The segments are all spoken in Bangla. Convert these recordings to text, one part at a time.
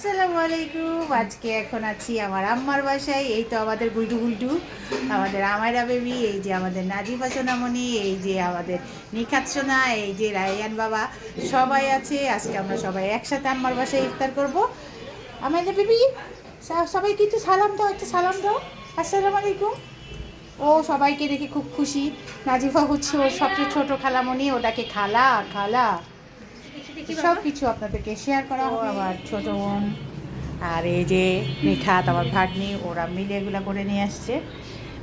আসসালামু আলাইকুম। আজকে এখন আছি আমার আম্মার বাসায়। এই তো আমাদের গুলটু গুলটু, আমাদের আমায়রা বেবি, এই যে আমাদের নাজিফা সোনামণি, এই যে আমাদের নিখাত সোনা, এই যে রায়ান বাবা, সবাই আছে। আজকে আমরা সবাই একসাথে আম্মার বাসায় ইফতার করব। আমায়রা বেবি, সবাই কিছু সালাম দাও, একটু সালাম দাও। আসসালামু আলাইকুম। ও সবাইকে দেখে খুব খুশি। নাজিফা হচ্ছে ওর সবচেয়ে ছোট খালামণি, ওটাকে খালা খালা সব কিছু আপনাদেরকে শেয়ার করা হবে। আমার ছোটো বোন আর এই যে নিখাত আমার ভাগ্নি, ওরা মিলে এগুলো করে নিয়ে আসছে।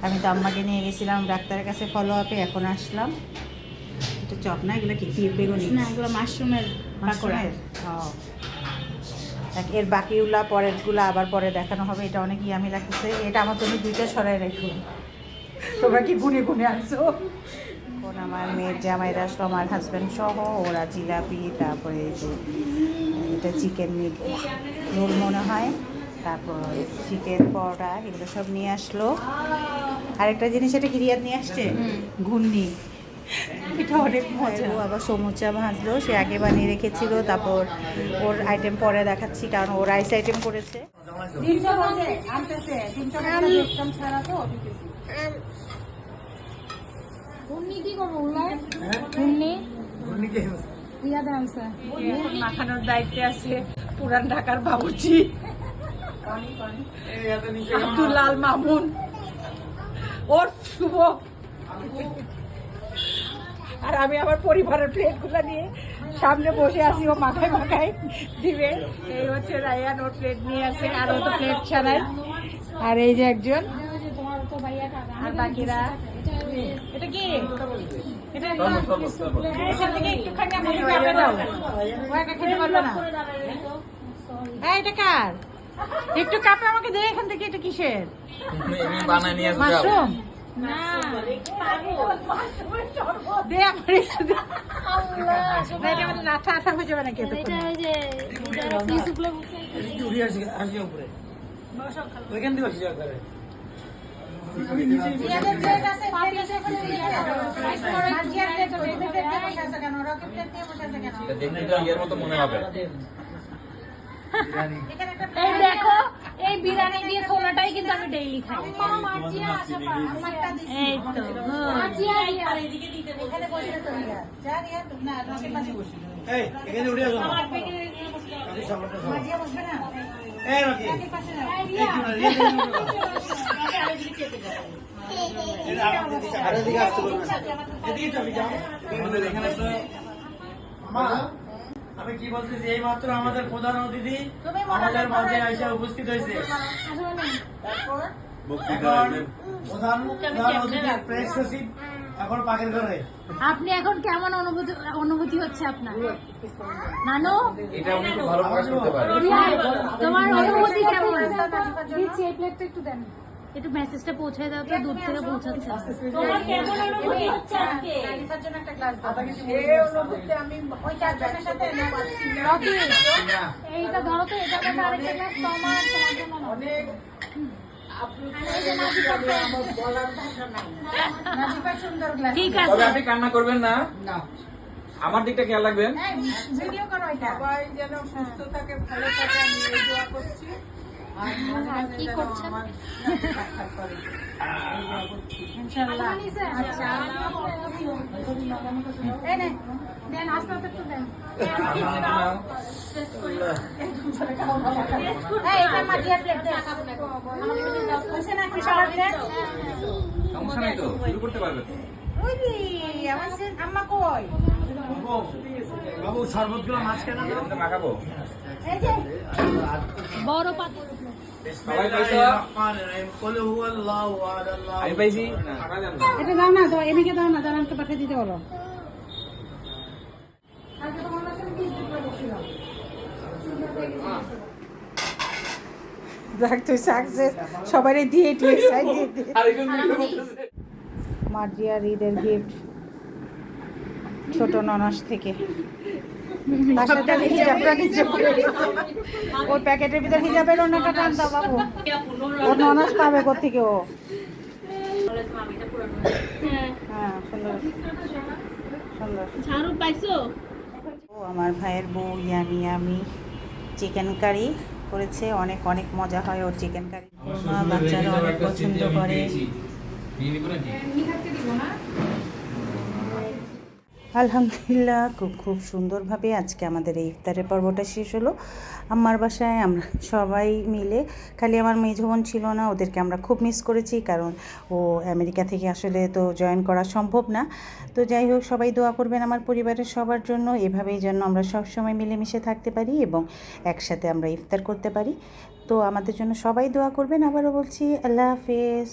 আমি তো আম্মাকে নিয়ে গেছিলাম ডাক্তারের কাছে ফলো আপে, এখন আসলাম। এটা চপ না, এগুলো কি বেগুনি না, এগুলো মাশরুমের। এর বাকিগুলা পরেরগুলা আবার পরে দেখানো হবে। এটা অনেক ইয়ামি লাগতেছে। এটা আমার জন্য দুইটা সরাই রাখো। তোমরা কি গুনে গুনে আনছো? এখন আমার মেয়ের জামাইরা আসলো, আমার হাজব্যান্ড সহ। ওরা জিলাপি, তারপরে এই যে এটা চিকেন রোল মনে হয়, তারপর চিকেন পরোটা, এগুলো সব নিয়ে আসলো। আরেকটা জিনিস, এটা কি রিয়াদ নিয়ে আসছে, ঘূর্ণি। এটা অনেক মজা। ও আবার সমুচা ভাজলো, সে আগে বানিয়ে রেখেছিল। তারপর ওর আইটেম পরে দেখাচ্ছি, কারণ ও রাইস আইটেম করেছে। মাখানোর দায়িত্বে আছে পুরান ঢাকার বাবুর্চি আব্দুল্লাল মামুন, ওর শুভ। আর আমি আমার পরিবারের প্লেটগুলো নিয়ে সামনে বসে আছি, ও মাথায় মাথায় দিবে। এই হচ্ছে রায়ান, ওর প্লেট নিয়ে আসে, আর ও তো প্লেট ছাড়াই। আর এই যে একজন, আর বাকিরা। এটা কি? এটা এখান থেকে একটুখানি আমাকে কাপে দাও, ও একা খেতে পারবে না। এটা কার? একটু কাপে আমাকে দে এখান থেকে। এটা কিসের? মাশরুম না, দে আমার একটু দে। এটা মানে লাঠা আঠা হয়ে যাবে নাকি? এই দেখো, এই বিরিয়ানি দিয়ে ছোলাটাই কিন্তু আমি ডেইলি খাই। এই তো আমি কি বলতেছি, এই মাত্র আমাদের প্রধান অতিথি আমাদের মাঝে এসে উপস্থিত হয়েছে। এখন পাখির ঘরে আপনি এখন কেমন অনুভূতি হচ্ছে আপনার নানু? এটা উনি খুব ভালো প্রকাশ করতে পারে। তোমার অনুভূতি কেমন? দিচ্ছি, এই প্লেটটা একটু দেন, একটু মেসেজটা পৌঁছে দাও তো, দূর থেকে পৌঁছাচ্ছে। তোমার কেমন অনুভূতি হচ্ছে আজকে? নানিফার জন্য একটা গ্লাস দাও। এই অনুভূতি আমি ওই চারজনের সাথে রকি, এইটা ধরো তো, এটা একটা আরেকটা গ্লাস তোমার জন্য না। অনেক ঠিক আছে, তবে আপনি কান্না করবেন না, আমার দিকটা খেয়াল রাখবেন। ভিডিও করো, এটা সবাই যেন সুস্থ থাকে, ভালো থাকে, আমি এই দোয়া করছি। কি করছেন? ইনশাআল্লাহ। আচ্ছা, এই নে দেন, আসলে তো একটু দেন। এই এটা মাটির প্লেট দে। বসে না কি সবার প্লেট? সমস্যা নাই তো, শুরু করতে পারবে তো। ওই রে আমার আম্মা কই? বাবু শরবত গুলো মাঝখানে দাও। এটা মাখাবো। এই যে বড় পাত্র। সবাই পাইছো? আমি পাইছি। এটা দাও না, দাও এদিকে দাও না, জানানকে পাঠিয়ে দিতে বলো। দেখ তুই সাকসেস, সবারই দিয়ে দিয়ে সাইড দিয়ে। মার্জিয়ার ঈদের গিফট ছোট ননাস থেকে। তার সাথে হিজাবটা নিচে পড়ে গেছে। ওর প্যাকেটের ভিতর হিজাবের অন্যটা টান দাও বাবু, ওর ননাস পাবে কোত্থেকে ও। হ্যাঁ সুন্দর সুন্দর। ঝাড়ু পাইছো? ও আমার ভাইয়ের বউ ইয়ামি ইয়ামি চিকেন কারি করেছে, অনেক অনেক মজা হয় ওর চিকেন কারি। বাচ্চারা অনেক পছন্দ করে। আলহামদুলিল্লাহ খুব খুব সুন্দরভাবে আজকে আমাদের এই ইফতারের পর্বটা শেষ হলো। আমার বাসায় আমরা সবাই মিলে, খালি আমার মেজো বোন ছিল না, ওদেরকে আমরা খুব মিস করেছি, কারণ ও আমেরিকা থেকে আসলে তো জয়েন করা সম্ভব না। তো যাই হোক, সবাই দোয়া করবেন আমার পরিবারের সবার জন্য, এভাবেই যেন আমরা সব সময় মিলেমিশে থাকতে পারি এবং একসাথে আমরা ইফতার করতে পারি। তো আমাদের জন্য সবাই দোয়া করবেন। আবারও বলছি আল্লাহ হাফেজ।